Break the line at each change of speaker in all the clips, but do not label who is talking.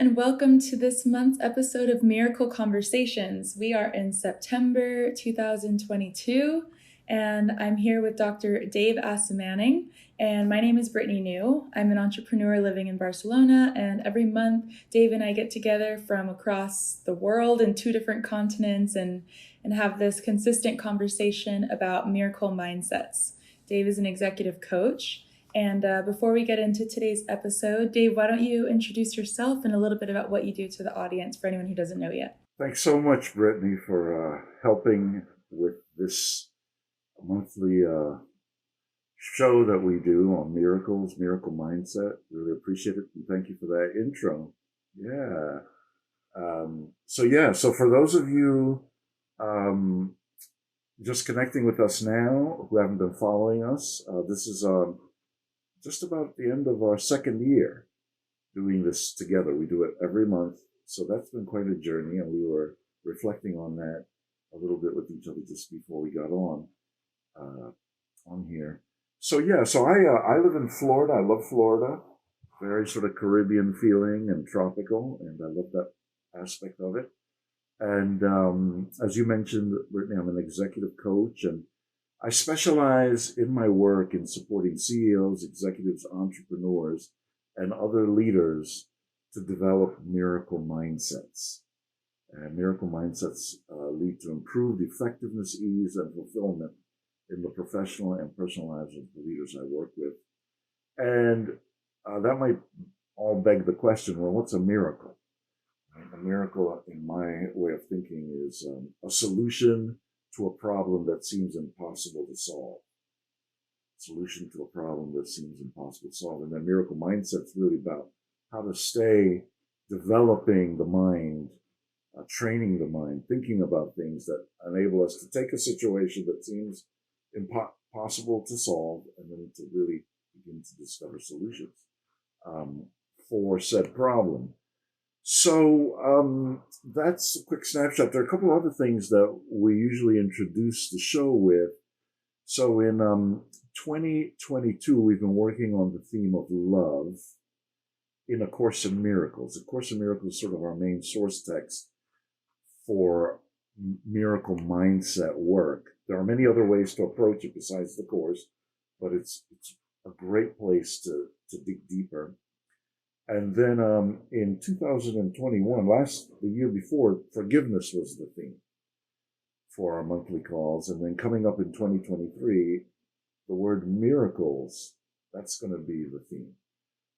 and welcome to this month's episode of Miracle Conversations. We are in September 2022, and I'm here with Dr. Dave Asomaning, and my name is Brittany New. I'm an entrepreneur living in Barcelona, and every month, Dave and I get together from across the world in 2 different continents and have this consistent conversation about miracle mindsets. Dave is an executive coach. And before we get into today's episode, Dave, why don't you introduce yourself and a little bit about what you do to the audience for anyone who doesn't know yet?
Thanks so much, Brittany, for helping with this monthly show that we do on miracles, miracle mindset. Really appreciate it. And thank you for that intro. Yeah. So for those of you just connecting with us now who haven't been following us, this is just about the end of our second year doing this together. We do it every month. So that's been quite a journey. And we were reflecting on that a little bit with each other just before we got on here. So I live in Florida. I love Florida. Very sort of Caribbean feeling and tropical. And I love that aspect of it. And as you mentioned, Brittany, I'm an executive coach, and I specialize in my work in supporting CEOs, executives, entrepreneurs, and other leaders to develop miracle mindsets. And miracle mindsets lead to improved effectiveness, ease, and fulfillment in the professional and personal lives of the leaders I work with. And that might all beg the question, well, what's a miracle? A miracle, in my way of thinking, is a solution to a problem that seems impossible to solve. Solution to a problem that seems impossible to solve. And the miracle mindset's really about how to stay developing the mind, training the mind, thinking about things that enable us to take a situation that seems impossible to solve and then to really begin to discover solutions for said problem. So that's a quick snapshot. There are a couple of other things that we usually introduce the show with. So in 2022, we've been working on the theme of love in A Course in Miracles. A Course in Miracles is sort of our main source text for miracle mindset work. There are many other ways to approach it besides the Course, but it's a great place to dig deeper. And then in 2021, the year before, forgiveness was the theme for our monthly calls. And then coming up in 2023, the word miracles, that's going to be the theme.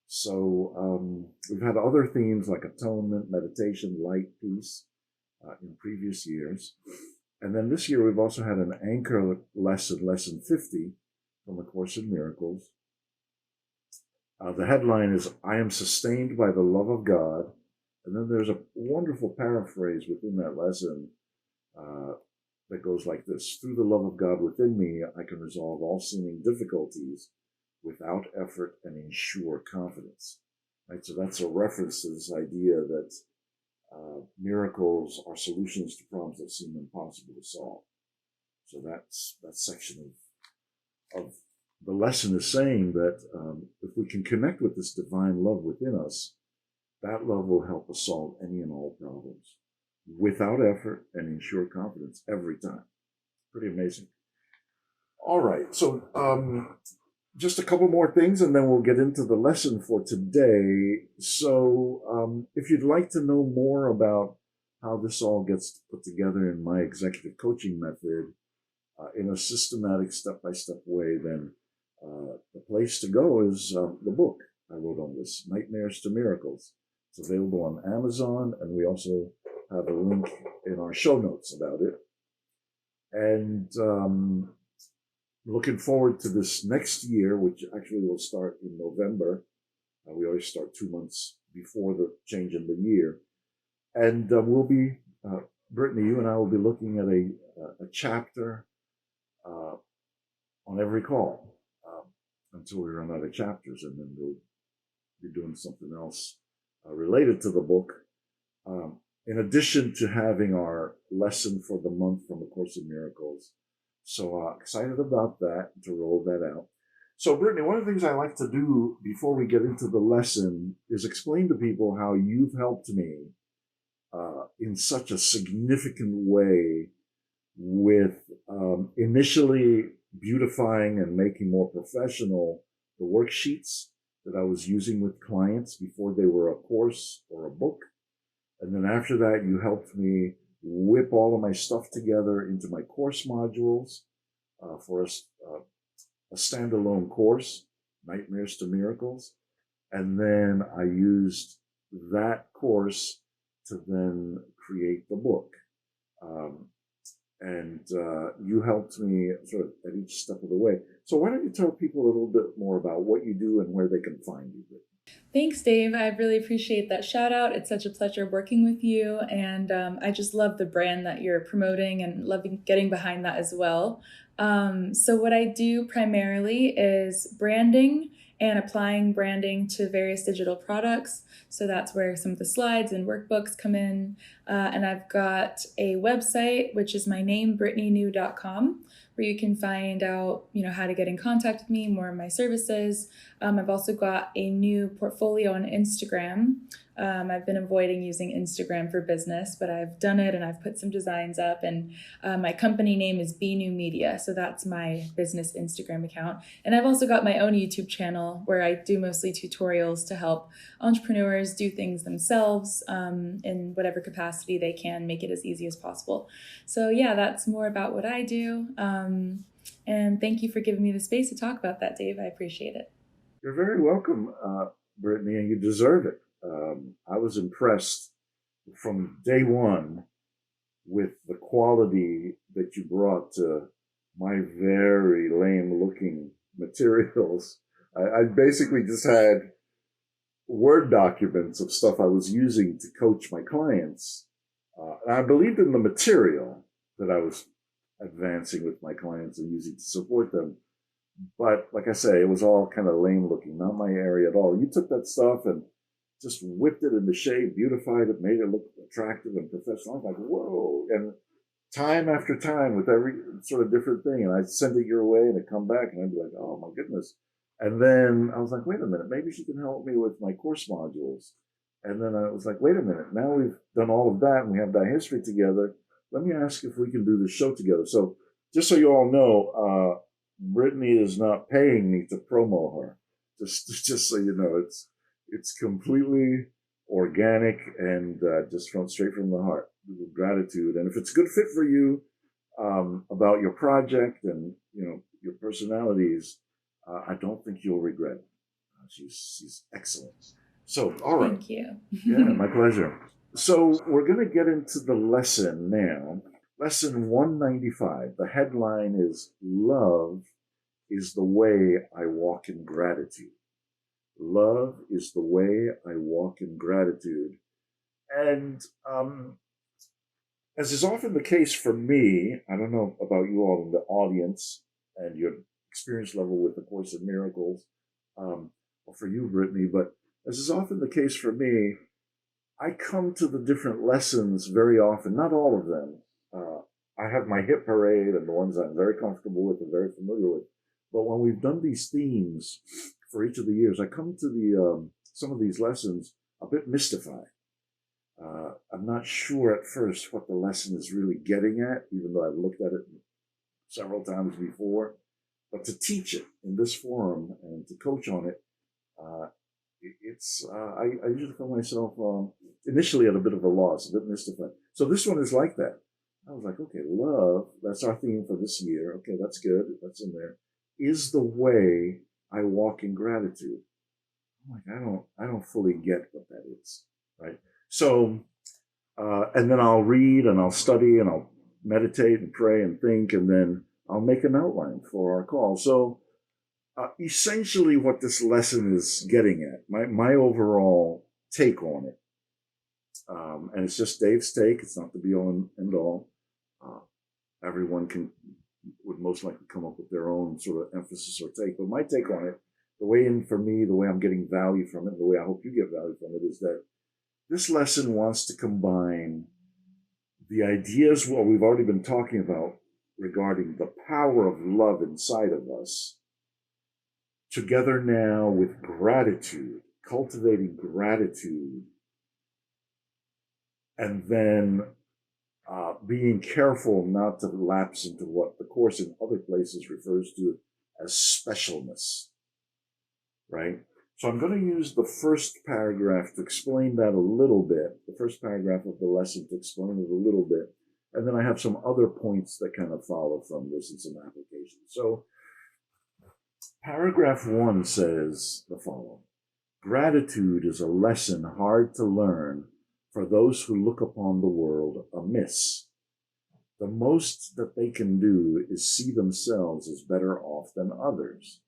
So we've had other themes like atonement, meditation, light, peace in previous years. And then this year, we've also had an anchor lesson, lesson 50 from A Course in Miracles. The headline is, I am sustained by the love of God. And then there's a wonderful paraphrase within that lesson that goes like this. Through the love of God within me, I can resolve all seeming difficulties without effort and ensure confidence. Right? So that's a reference to this idea that miracles are solutions to problems that seem impossible to solve. So that's that section of the lesson is saying that if we can connect with this divine love within us, that love will help us solve any and all problems without effort and ensure confidence every time. Pretty amazing. All right, so just a couple more things and then we'll get into the lesson for today. So if you'd like to know more about how this all gets put together in my executive coaching method in a systematic step-by-step way, then the place to go is the book I wrote on this, Nightmares to Miracles. It's available on Amazon, and we also have a link in our show notes about it. And looking forward to this next year, which actually will start in November. We always start 2 months before the change in the year. And we'll be, Brittany, you and I will be looking at a chapter on every call. Until we run out of chapters, and then we'll be doing something else related to the book. In addition to having our lesson for the month from A Course in Miracles. So excited about that, to roll that out. So, Brittany, one of the things I like to do before we get into the lesson is explain to people how you've helped me in such a significant way with initially beautifying and making more professional the worksheets that I was using with clients before they were a course or a book. And then after that, you helped me whip all of my stuff together into my course modules for a standalone course, Nightmares to Miracles. And then I used that course to then create the book. And you helped me sort of at each step of the way. So why don't you tell people a little bit more about what you do and where they can find you?
Thanks, Dave. I really appreciate that shout out. It's such a pleasure working with you. And I just love the brand that you're promoting and loving getting behind that as well. So, what I do primarily is branding and applying branding to various digital products. So, that's where some of the slides and workbooks come in. And I've got a website, which is my name, brittanynew.com, where you can find out, how to get in contact with me, more of my services. I've also got a new portfolio on Instagram. I've been avoiding using Instagram for business, but I've done it and I've put some designs up. And my company name is Be New Media, so that's my business Instagram account. And I've also got my own YouTube channel where I do mostly tutorials to help entrepreneurs do things themselves in whatever capacity they can, make it as easy as possible. So yeah, that's more about what I do. And thank you for giving me the space to talk about that, Dave. I appreciate it.
You're very welcome, Brittany, and you deserve it. I was impressed from day one with the quality that you brought to my very lame looking materials. I basically just had Word documents of stuff I was using to coach my clients. And I believed in the material that I was advancing with my clients and using to support them. But like I say, it was all kind of lame looking, not my area at all. You took that stuff and just whipped it into shape, beautified it, made it look attractive and professional. I was like, whoa. And time after time with every sort of different thing. And I'd send it your way and it'd come back and I'd be like, oh my goodness. And then I was like, wait a minute, maybe she can help me with my course modules. And then I was like, wait a minute, now we've done all of that and we have that history together. Let me ask if we can do this show together. So just so you all know, Brittany is not paying me to promo her. Just so you know, it's completely organic and just straight from the heart, with gratitude. And if it's a good fit for you about your project and your personalities, I don't think you'll regret it. She's excellent. So, all right.
Thank you.
Yeah, my pleasure. So we're going to get into the lesson now. Lesson 195. The headline is Love is the way I walk in gratitude. Love is the way I walk in gratitude. And as is often the case for me, I don't know about you all in the audience and your experience level with the Course in Miracles, or for you, Brittany, but as is often the case for me, I come to the different lessons very often, not all of them. I have my hit parade and the ones I'm very comfortable with and very familiar with. But when we've done these themes for each of the years, I come to the some of these lessons a bit mystified. I'm not sure at first what the lesson is really getting at, even though I've looked at it several times before. But to teach it in this forum and to coach on it, I usually find myself initially at a bit of a loss, a bit mystified. So this one is like that. I was like, okay, love, that's our theme for this year. Okay, that's good. That's in there. Is the way I walk in gratitude. I'm like, I don't fully get what that is, right? So, and then I'll read and I'll study and I'll meditate and pray and think, and then I'll make an outline for our call. So, essentially, what this lesson is getting at, my overall take on it, and it's just Dave's take. It's not the be all and end all. Everyone would most likely come up with their own sort of emphasis or take. But my take on it, the way for me, the way I'm getting value from it, the way I hope you get value from it, is that this lesson wants to combine the ideas what we've already been talking about regarding the power of love inside of us together now with gratitude, cultivating gratitude, and then being careful not to lapse into what the Course in other places refers to as specialness, right? So I'm going to use the first paragraph to explain that a little bit, the first paragraph of the lesson to explain it a little bit, and then I have some other points that kind of follow from this and some applications. So paragraph 1 says the following: gratitude is a lesson hard to learn for those who look upon the world amiss. The most that they can do is see themselves as better off than others,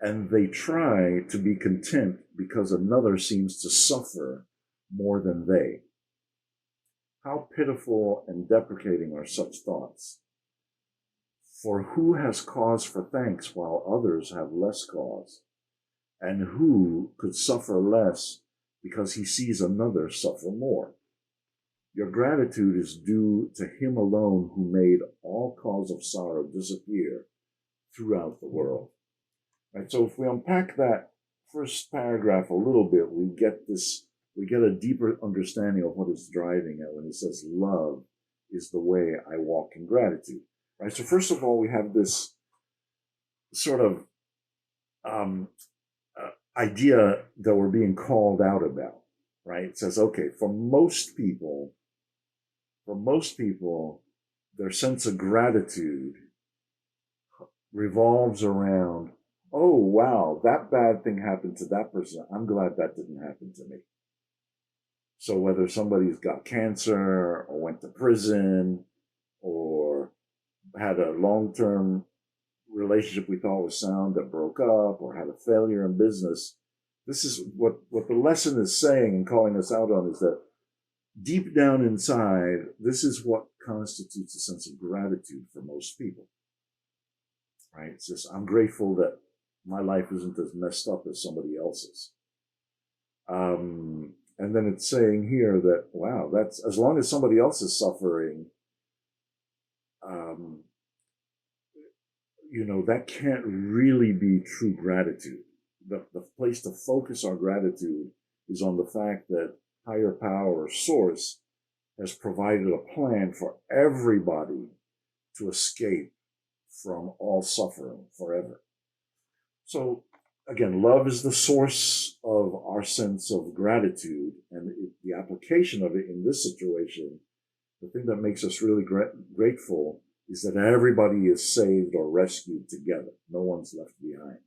and they try to be content because another seems to suffer more than they. How pitiful and deprecating are such thoughts! For who has cause for thanks while others have less cause? And who could suffer less because he sees another suffer more? Your gratitude is due to him alone who made all cause of sorrow disappear throughout the world. Right, so if we unpack that first paragraph a little bit, we get a deeper understanding of what it's driving at when it says love is the way I walk in gratitude. Right. So first of all, we have this sort of idea that we're being called out about. Right. It says, okay, for most people, their sense of gratitude revolves around, oh, wow, that bad thing happened to that person. I'm glad that didn't happen to me. So whether somebody's got cancer or went to prison or had a long-term relationship we thought was sound that broke up or had a failure in business, this is what the lesson is saying and calling us out on, is that deep down inside, this is what constitutes a sense of gratitude for most people, right? It's just, I'm grateful that my life isn't as messed up as somebody else's. And then it's saying here that, wow, that's, as long as somebody else is suffering, that can't really be true gratitude. The place to focus our gratitude is on the fact that higher power or source has provided a plan for everybody to escape from all suffering forever. So again, love is the source of our sense of gratitude, and the application of it in this situation, the thing that makes us really grateful is that everybody is saved or rescued together. No one's left behind.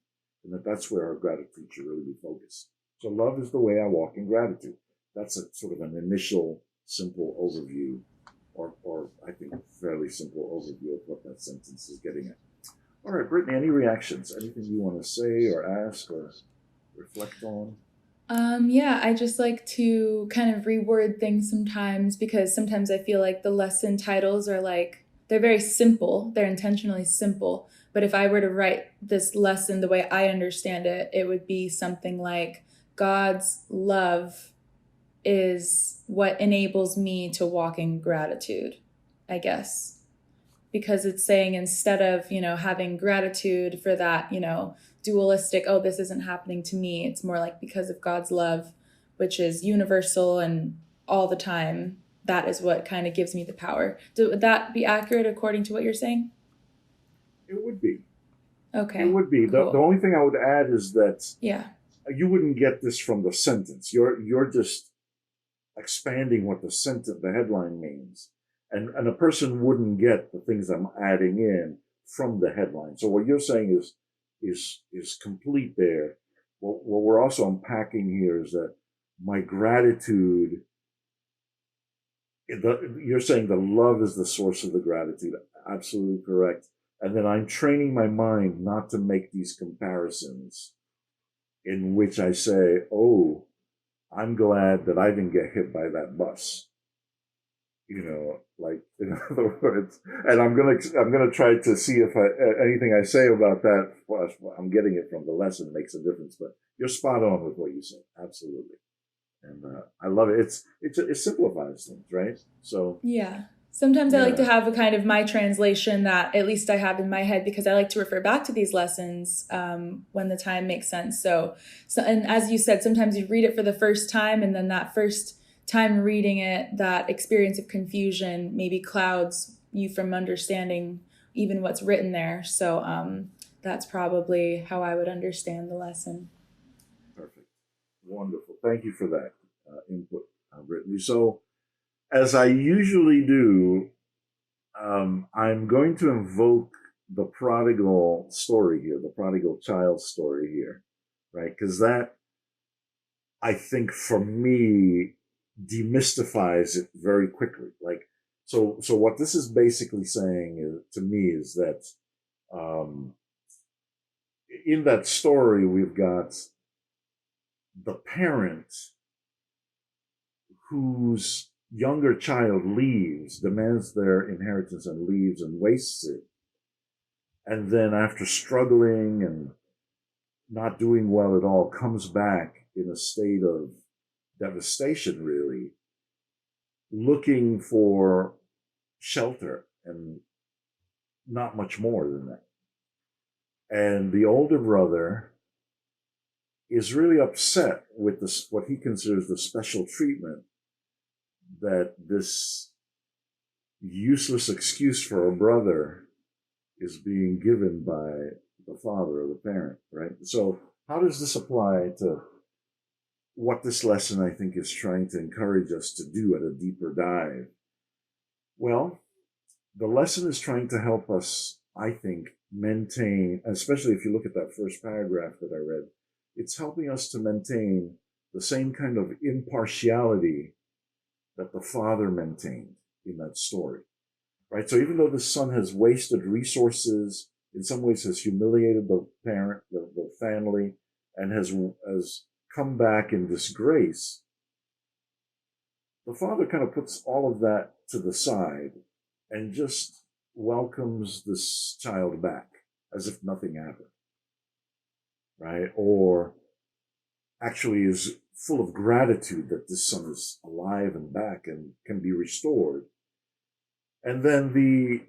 And that's where our gratitude should really be focused. So love is the way I walk in gratitude. That's a sort of an initial simple overview, or I think a fairly simple overview of what that sentence is getting at. All right, Brittany, any reactions? Anything you want to say or ask or reflect on?
Yeah, I just like to kind of reword things sometimes, because sometimes I feel like the lesson titles are like, they're very simple. They're intentionally simple. But if I were to write this lesson the way I understand it, it would be something like, God's love is what enables me to walk in gratitude, I guess. Because it's saying, instead of, having gratitude for that, dualistic, oh, this isn't happening to me, it's more like, because of God's love, which is universal and all the time, that is what kind of gives me the power. Would that be accurate according to what you're saying?
It would be.
Okay.
It would be.
Cool.
The only thing I would add is that
yeah,
you wouldn't get this from the sentence. You're just expanding what the headline means. And a person wouldn't get the things I'm adding in from the headline. So what you're saying is complete there. What we're also unpacking here is that my gratitude, you're saying the love is the source of the gratitude. Absolutely correct. And then I'm training my mind not to make these comparisons in which I say, oh, I'm glad that I didn't get hit by that bus. Like, in other words, and I'm gonna try to see if anything I say about that, I'm getting it from the lesson, makes a difference. But you're spot on with what you said, absolutely, and I love it. It simplifies things, right? So
yeah. Sometimes I like to
Yeah.
have a kind of my translation that at least I have in my head because I like to refer back to these lessons when the time makes sense. And as you said, sometimes you read it for the first time, and then that first time reading it, that experience of confusion maybe clouds you from understanding even what's written there. That's probably how I would understand the lesson.
Perfect. Wonderful. Thank you for that input, Brittany. So, as I usually do, I'm going to invoke the prodigal story here, the prodigal child story here, right? Because that, I think, for me, demystifies it very quickly. So what this is basically saying to me is that um, in that story, we've got the parent whose younger child leaves, demands their inheritance and leaves and wastes it. And then after struggling and not doing well at all, comes back in a state of devastation, really, looking for shelter and not much more than that. And the older brother is really upset with this, what he considers the special treatment that this useless excuse for a brother is being given by the father or the parent, right? So, how does this apply to what this lesson, I think, is trying to encourage us to do at a deeper dive? Well, the lesson is trying to help us, I think, maintain, especially if you look at that first paragraph that I read, it's helping us to maintain the same kind of impartiality that the father maintained in that story, right? So even though the son has wasted resources, in some ways has humiliated the parent, the family, and has come back in disgrace, the father kind of puts all of that to the side and just welcomes this child back as if nothing happened, right? Or actually is full of gratitude that this son is alive and back and can be restored. And then the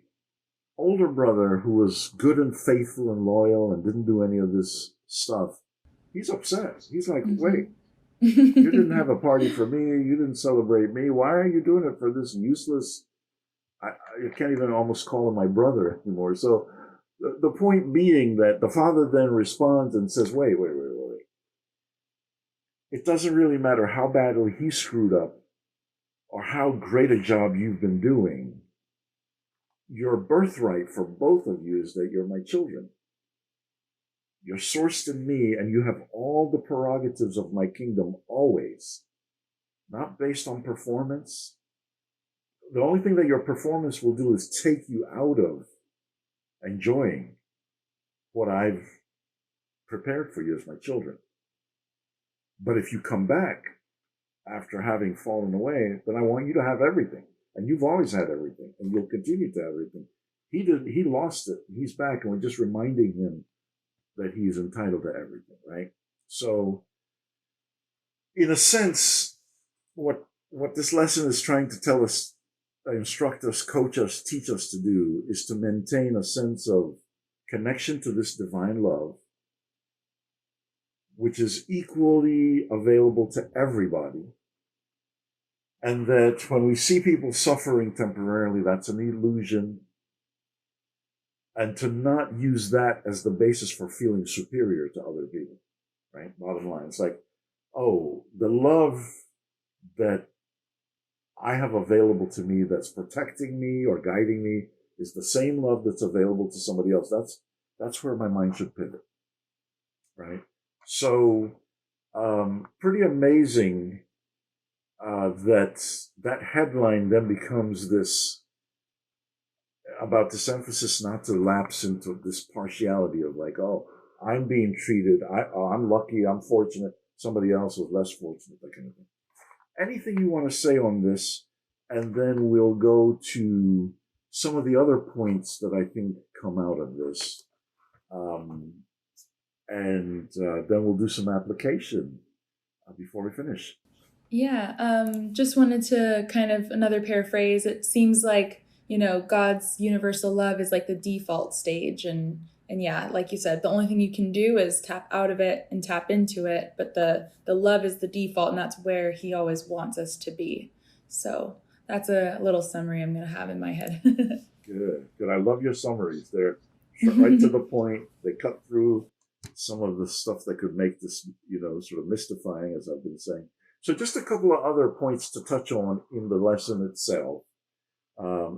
older brother, who was good and faithful and loyal and didn't do any of this stuff, he's upset. He's like, wait, you didn't have a party for me. You didn't celebrate me. Why are you doing it for this useless? I can't even almost call him my brother anymore. So the point being that the father then responds and says, wait. It doesn't really matter how badly he screwed up or how great a job you've been doing. Your birthright for both of you is that you're my children. You're sourced in me, and you have all the prerogatives of my kingdom always, not based on performance. The only thing that your performance will do is take you out of enjoying what I've prepared for you as my children. But if you come back after having fallen away, then I want you to have everything. And you've always had everything, and you'll continue to have everything. He lost it. He's back, and we're just reminding him that he's entitled to everything, right? So, in a sense, what this lesson is trying to tell us, instruct us, coach us, teach us to do is to maintain a sense of connection to this divine love, which is equally available to everybody. And that when we see people suffering temporarily, that's an illusion. And to not use that as the basis for feeling superior to other people, right? Bottom line, it's like, oh, the love that I have available to me that's protecting me or guiding me is the same love that's available to somebody else. That's where my mind should pivot, right? So, pretty amazing that headline then becomes this about this emphasis not to lapse into this partiality of like, oh, I'm being treated, I'm lucky, I'm fortunate, somebody else is less fortunate, that kind of thing. Anything you want to say on this, and then we'll go to some of the other points that I think come out of this, and then we'll do some application before we finish.
Yeah, just wanted to kind of another paraphrase. It seems like, God's universal love is like the default stage, and yeah, like you said, the only thing you can do is tap out of it and tap into it, but the love is the default, and that's where he always wants us to be. So, that's a little summary I'm going to have in my head.
Good, good. I love your summaries. They're right to the point. They cut through some of the stuff that could make this, sort of mystifying, as I've been saying. So, just a couple of other points to touch on in the lesson itself.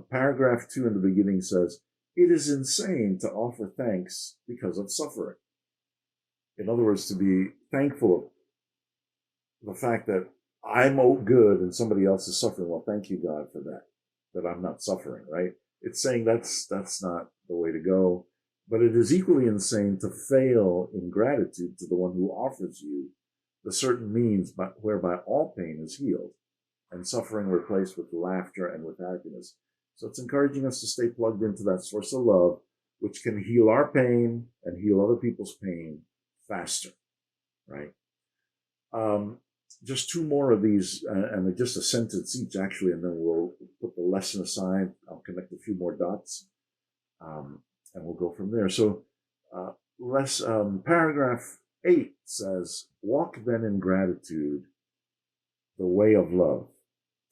Paragraph 2 in the beginning says, "It is insane to offer thanks because of suffering." In other words, to be thankful of the fact that I'm all good and somebody else is suffering. Well, thank you, God, for that I'm not suffering, right? It's saying that's not the way to go. But it is equally insane to fail in gratitude to the one who offers you the certain means whereby all pain is healed and suffering replaced with laughter and with happiness. So it's encouraging us to stay plugged into that source of love, which can heal our pain and heal other people's pain faster, right? Um, just two more of these, and just a sentence each, actually, and then we'll put the lesson aside. I'll connect a few more dots, and we'll go from there. So, paragraph 8 says, "Walk then in gratitude, the way of love.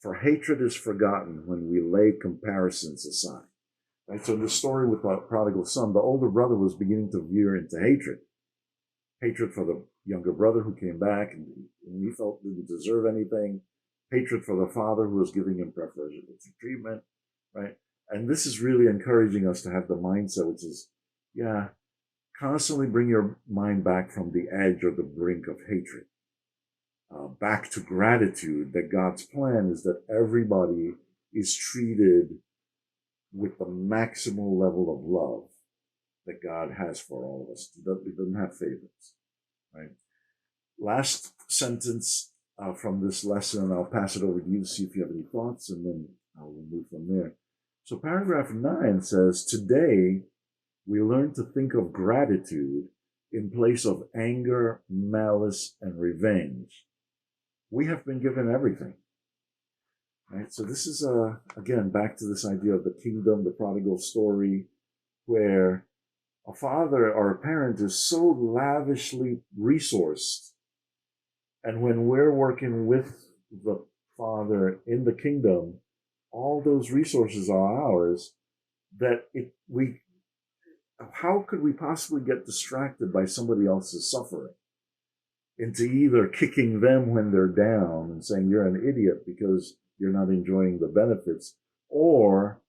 For hatred is forgotten when we lay comparisons aside." Right? So in the story with the prodigal son, the older brother was beginning to veer into hatred. Hatred for the younger brother who came back and he felt didn't deserve anything. Hatred for the father who was giving him preferential treatment, right? And this is really encouraging us to have the mindset, which is, yeah, constantly bring your mind back from the edge or the brink of hatred, back to gratitude that God's plan is that everybody is treated with the maximal level of love that God has for all of us. He doesn't have favorites, right? Last sentence from this lesson, I'll pass it over to you to see if you have any thoughts, and then we'll move from there. So paragraph 9 says, "Today we learn to think of gratitude in place of anger, malice, and revenge. We have been given everything." Right? So this is, again, back to this idea of the kingdom, the prodigal story, where a father or a parent is so lavishly resourced. And when we're working with the Father in the kingdom, all those resources are ours. How could we possibly get distracted by somebody else's suffering into either kicking them when they're down and saying you're an idiot because you're not enjoying the benefits, or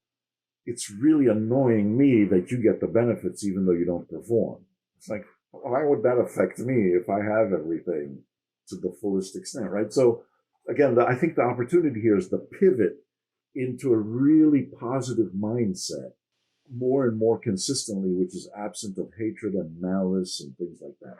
it's really annoying me that you get the benefits even though you don't perform. It's like, why would that affect me if I have everything to the fullest extent, right? So again, I think the opportunity here is to pivot into a really positive mindset more and more consistently, which is absent of hatred and malice and things like that.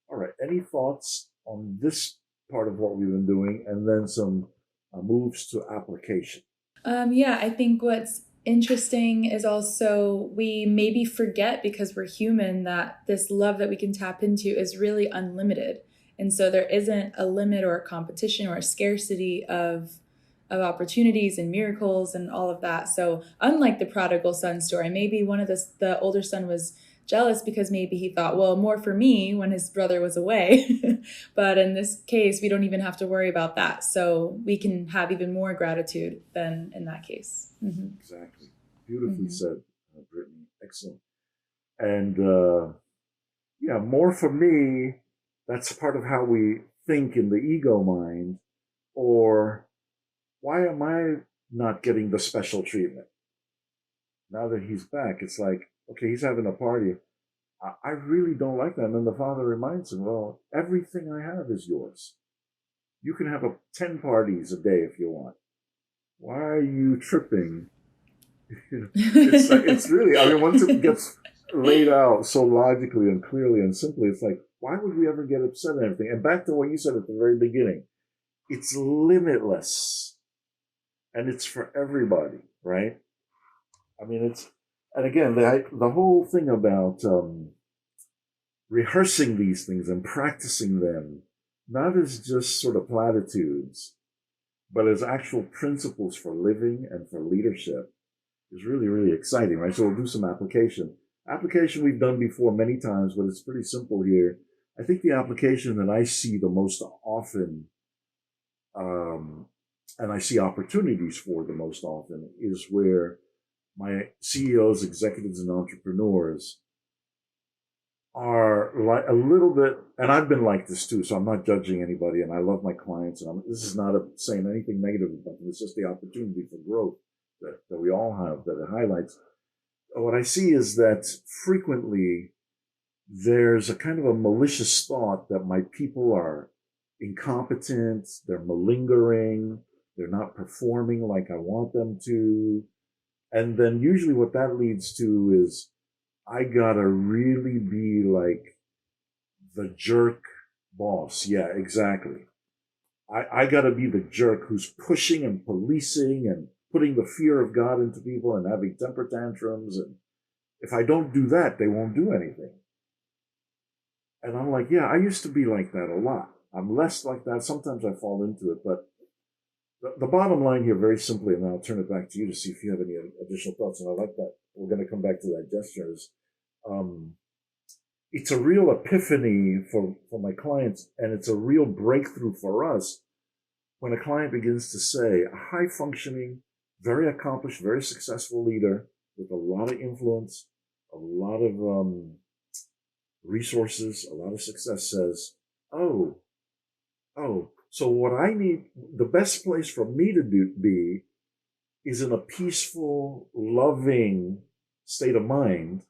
All right, any thoughts on this part of what we've been doing, and then some moves to application?
Yeah, I think what's interesting is also we maybe forget because we're human that this love that we can tap into is really unlimited. And so there isn't a limit or a competition or a scarcity of opportunities and miracles and all of that. So unlike the prodigal son story, maybe one of the older son was jealous because maybe he thought, well, more for me when his brother was away. But in this case, we don't even have to worry about that. So we can have even more gratitude than in that case. Mm-hmm.
Exactly. Beautifully
Mm-hmm.
said, Brittany. Excellent. And yeah, more for me, that's part of how we think in the ego mind. Or why am I not getting the special treatment? Now that he's back, it's like, okay, he's having a party. I really don't like that. And then the father reminds him, well, everything I have is yours. You can have 10 parties a day if you want. Why are you tripping? It's really, I mean, once it gets laid out so logically and clearly and simply, it's like, why would we ever get upset at anything? And back to what you said at the very beginning, it's limitless and it's for everybody, right? I mean, and again, the whole thing about rehearsing these things and practicing them not as just sort of platitudes, but as actual principles for living and for leadership is really, really exciting, right? So we'll do some application. Application we've done before many times, but it's pretty simple here. I think the application that I see the most often, um, and I see opportunities for the most often, is where my CEOs, executives, and entrepreneurs are like a little bit, and I've been like this too, so I'm not judging anybody, and I love my clients, and this is not saying anything negative about them. It's just the opportunity for growth that we all have that it highlights. What I see is that frequently there's a kind of a malicious thought that my people are incompetent, they're malingering, they're not performing like I want them to. And then usually what that leads to is I gotta really be like the jerk boss. Yeah, exactly. I gotta be the jerk who's pushing and policing and putting the fear of God into people and having temper tantrums. And if I don't do that, they won't do anything. And I'm like, yeah, I used to be like that a lot. I'm less like that. Sometimes I fall into it. But the bottom line here, very simply, and I'll turn it back to you to see if you have any additional thoughts. And I like that. We're going to come back to that gesture. Um, it's a real epiphany for my clients, and it's a real breakthrough for us when a client begins to say, a high functioning, very accomplished, very successful leader with a lot of influence, a lot of resources, a lot of success says, oh, so what I need, the best place for me to be is in a peaceful, loving state of mind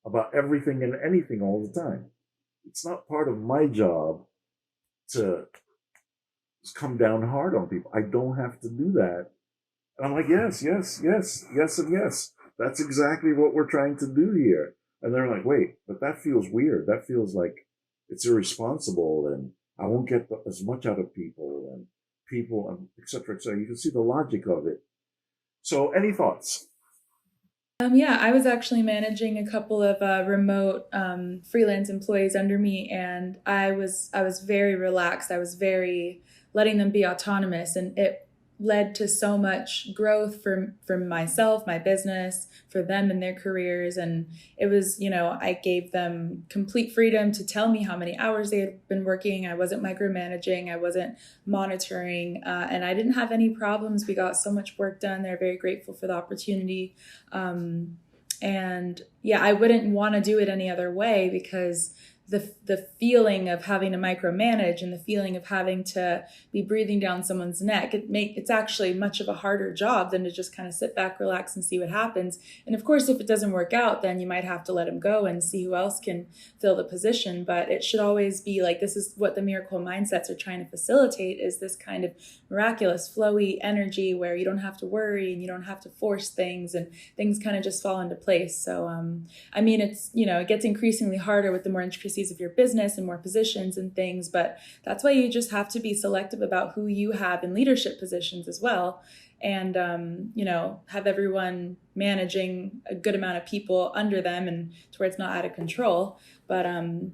about everything and anything all the time. It's not part of my job to come down hard on people. I don't have to do that. And I'm like, yes, yes, yes, yes, and yes. That's exactly what we're trying to do here. And they're like, wait, but that feels weird. That feels like it's irresponsible, and I won't get as much out of people, and et cetera, et cetera. You can see the logic of it. So, any thoughts?
Yeah, I was actually managing a couple of remote freelance employees under me, and I was very relaxed. I was very letting them be autonomous, and it led to so much growth for myself, my business, for them and their careers. And it was, I gave them complete freedom to tell me how many hours they had been working. I wasn't micromanaging. I wasn't monitoring, and I didn't have any problems. We got so much work done. They're very grateful for the opportunity. And yeah, I wouldn't want to do it any other way, because the feeling of having to micromanage and the feeling of having to be breathing down someone's neck, it's actually much of a harder job than to just kind of sit back, relax, and see what happens. And of course, if it doesn't work out, then you might have to let them go and see who else can fill the position. But it should always be like, this is what the miracle mindsets are trying to facilitate, is this kind of miraculous flowy energy where you don't have to worry and you don't have to force things, and things kind of just fall into place. So I mean, it's, it gets increasingly harder with the more intricacies of your business and more positions and things, but that's why you just have to be selective about who you have in leadership positions as well. And have everyone managing a good amount of people under them, and to where it's not out of control. But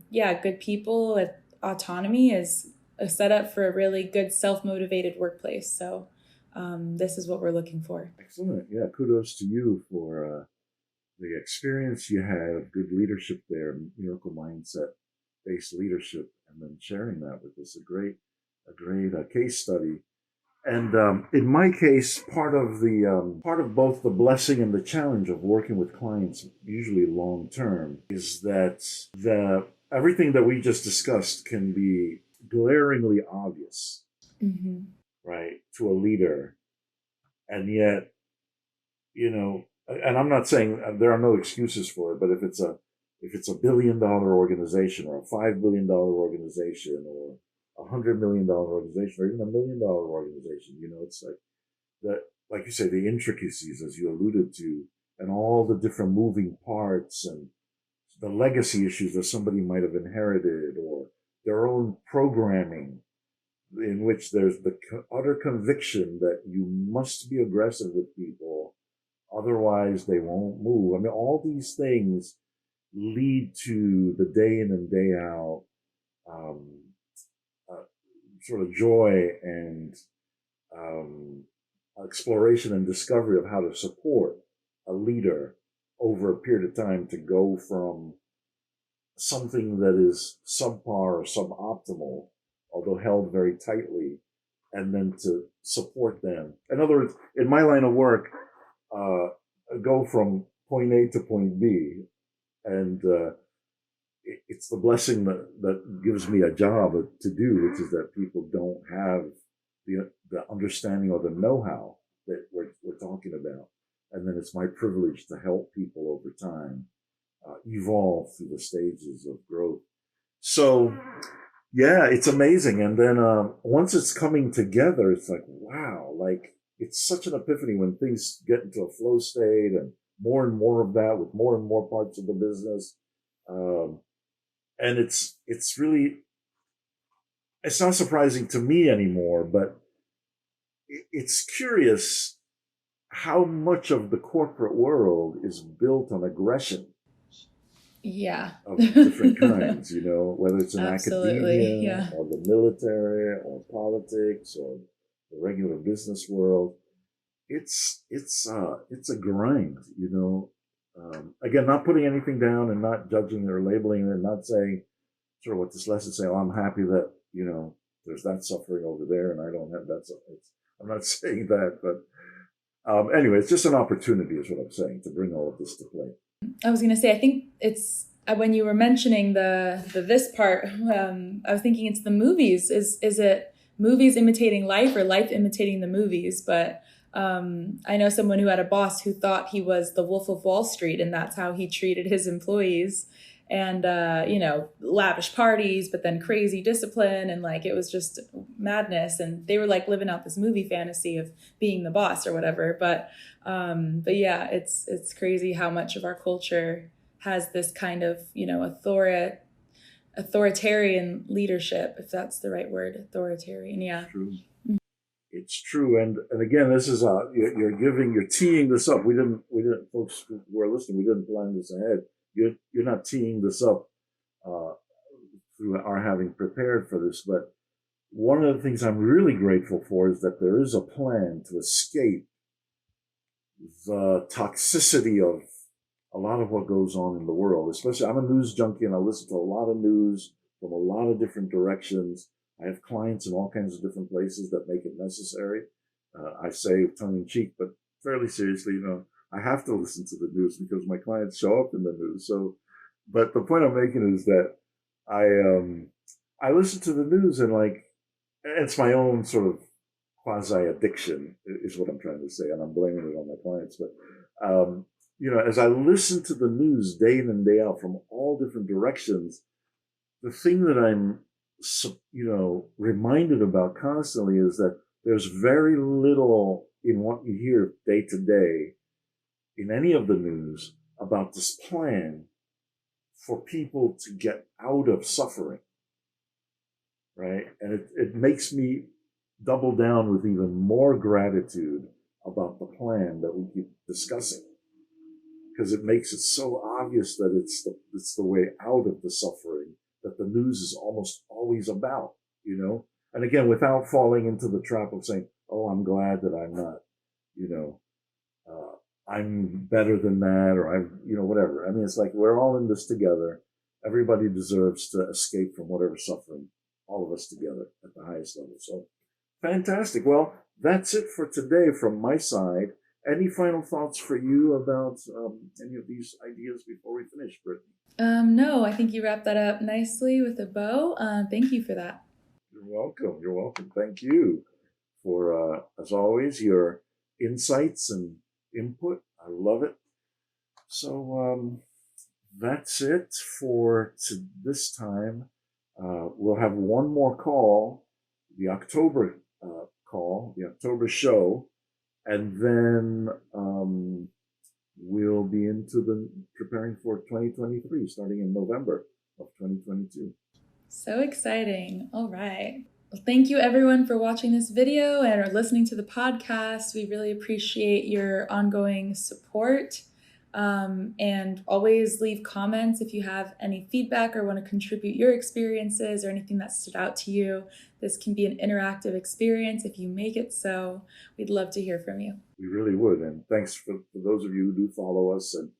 yeah, good people with autonomy is a setup for a really good self-motivated workplace. So this is what we're looking for.
Excellent. Yeah, kudos to you for the experience you had of good leadership there, miracle mindset based leadership, and then sharing that with us. A great case study. And in my case, part of both the blessing and the challenge of working with clients, usually long term, is that the everything that we just discussed can be glaringly obvious,
Mm-hmm.
right, to a leader, and yet, and I'm not saying there are no excuses for it, but if it's a $1 billion organization, or a $5 billion organization, or $100 million organization, or even $1 million organization, it's like that, like you say, the intricacies, as you alluded to, and all the different moving parts, and the legacy issues that somebody might have inherited, or their own programming, in which there's the utter conviction that you must be aggressive with people, otherwise they won't move. I mean, all these things lead to the day in and day out um, sort of joy and um, exploration and discovery of how to support a leader over a period of time to go from something that is subpar or suboptimal, although held very tightly, and then to support them. In other words, in my line of work, uh, go from point A to point B, and it's the blessing that gives me a job to do, which is that people don't have the understanding or the know-how that we're talking about. And then it's my privilege to help people over time evolve through the stages of growth. So, yeah, it's amazing. And then once it's coming together, it's like, wow, like it's such an epiphany when things get into a flow state and more of that with more and more parts of the business. Um, and it's really, it's not surprising to me anymore, but it's curious how much of the corporate world is built on aggression.
Yeah.
Of different kinds, whether it's in
Absolutely.
academia
Yeah.
or the military or politics or the regular business world. It's a grind. Again, not putting anything down and not judging or labeling it, not saying sort of what this lesson say. Oh, I'm happy that there's that suffering over there and I don't have that suffering. I'm not saying that, but anyway, it's just an opportunity, is what I'm saying, to bring all of this to play.
I was going to say, I think it's when you were mentioning the this part, I was thinking it's the movies. Is it movies imitating life or life imitating the movies? But I know someone who had a boss who thought he was the Wolf of Wall Street, and that's how he treated his employees. And lavish parties, but then crazy discipline, and like it was just madness. And they were like living out this movie fantasy of being the boss or whatever. But yeah, it's crazy how much of our culture has this kind of authoritarian leadership, if that's the right word, authoritarian. Yeah.
True. It's true, and again, this is you're teeing this up. We didn't, folks who are listening, we didn't plan this ahead. You're not teeing this up through our having prepared for this, but one of the things I'm really grateful for is that there is a plan to escape the toxicity of a lot of what goes on in the world. Especially, I'm a news junkie and I listen to a lot of news from a lot of different directions. I have clients in all kinds of different places that make it necessary. I say tongue in cheek, but fairly seriously, I have to listen to the news because my clients show up in the news. So, but the point I'm making is that I listen to the news and it's my own sort of quasi addiction is what I'm trying to say, and I'm blaming it on my clients. But as I listen to the news day in and day out from all different directions, the thing that I'm reminded about constantly is that there's very little in what you hear day to day in any of the news about this plan for people to get out of suffering, right? And it makes me double down with even more gratitude about the plan that we keep discussing, because it makes it so obvious that it's the way out of the suffering that the news is almost always about, And again, without falling into the trap of saying, "Oh, I'm glad that I'm not, I'm better than that," or whatever. I mean, it's like we're all in this together. Everybody deserves to escape from whatever suffering, all of us together at the highest level. So fantastic. Well, that's it for today from my side. Any final thoughts for you about any of these ideas before we finish, Brittany?
No, I think you wrapped that up nicely with a bow. Thank you for that.
You're welcome. You're welcome. Thank you for, as always, your insights and input. I love it. So that's it for this time. We'll have one more call, the October call, the October show, and then we'll be into the preparing for 2023, starting in November of 2022.
So exciting. All right. Well, thank you everyone for watching this video and listening to the podcast. We really appreciate your ongoing support. And always leave comments if you have any feedback or want to contribute your experiences or anything that stood out to you. This can be an interactive experience if you make it so. We'd love to hear from you.
We really would. And thanks for those of you who do follow us and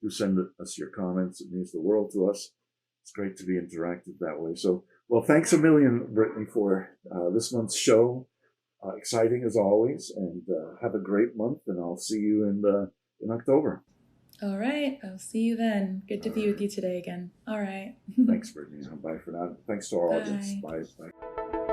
do send us your comments. It means the world to us. It's great to be interactive that way. So, well, thanks a million, Brittany, for this month's show. Exciting as always. And have a great month. And I'll see you in October.
All right. I'll see you then. Good to be with you today again. All right.
Thanks, Brittany. Bye for now. Thanks to our audience. Bye. Bye.